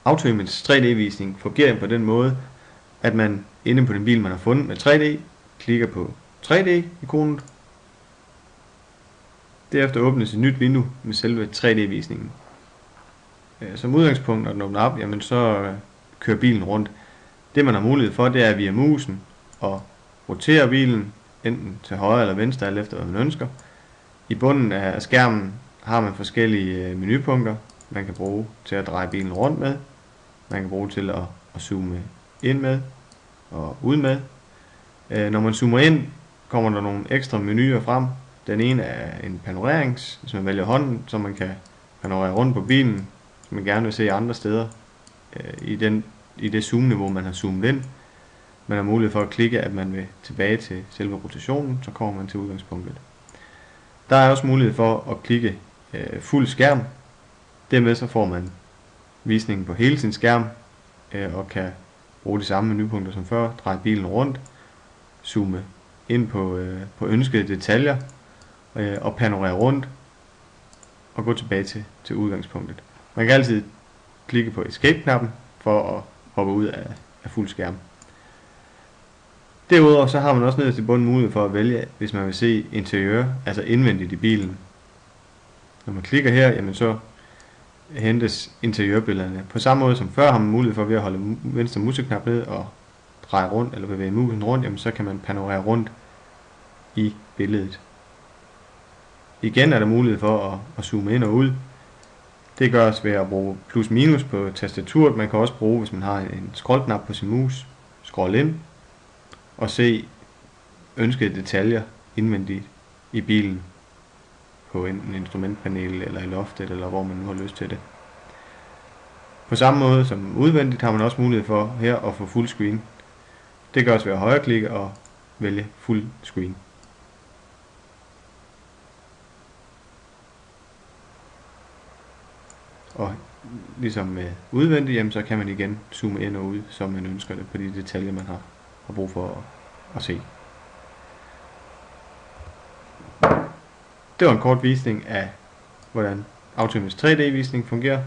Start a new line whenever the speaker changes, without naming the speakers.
AutoImage 3D-visning fungerer på den måde, at man inde på den bil, man har fundet med 3D, klikker på 3D-ikonet. Derefter åbnes et nyt vindue med selve 3D-visningen. Som udgangspunkt, når den åbner op, jamen så kører bilen rundt. Det man har mulighed for, det er via musen at rotere bilen, enten til højre eller venstre, alt efter hvad man ønsker. I bunden af skærmen har man forskellige menupunkter, man kan bruge til at dreje bilen rundt med. Man kan bruge til at zoome ind med og ud med. Når man zoomer ind, kommer der nogle ekstra menuer frem. Den ene er en panorerings, hvis man vælger hånden, så man kan panorere rundt på bilen, hvis man gerne vil se andre steder i det zoom-niveau, man har zoomet ind. Man har mulighed for at klikke, at man vil tilbage til selve rotationen, så kommer man til udgangspunktet. Der er også mulighed for at klikke fuld skærm. Dermed så får man visningen på hele sin skærm og kan bruge de samme menupunkter som før, dreje bilen rundt, zoome ind på ønskede detaljer og panorere rundt og gå tilbage til udgangspunktet. Man kan altid klikke på escape-knappen for at hoppe ud af fuld skærm. Derudover så har man også nederst i bunden mulighed for at vælge, hvis man vil se interiør, altså indvendigt i bilen. Når man klikker her, jamen så hentes interiørbillederne. På samme måde som før har man mulighed for ved at holde venstre museknap ned og dreje rundt eller bevæge musen rundt, jamen så kan man panorere rundt i billedet. Igen er der mulighed for at zoome ind og ud. Det gøres ved at bruge plus minus på tastaturet. Man kan også bruge, hvis man har en scrollknap på sin mus, scroll ind og se ønskede detaljer indvendigt i bilen på enten instrumentpanel eller i loftet, eller hvor man nu har lyst til det. På samme måde som udvendigt har man også mulighed for her at få fuld screen. Det gøres ved at højreklikke og vælge fuld screen. Og ligesom med udvendigt, jamen, så kan man igen zoome ind og ud, som man ønsker det, på de detaljer, man har brug for at se. Det var en kort visning af, hvordan AutoImage 3D-visning fungerer.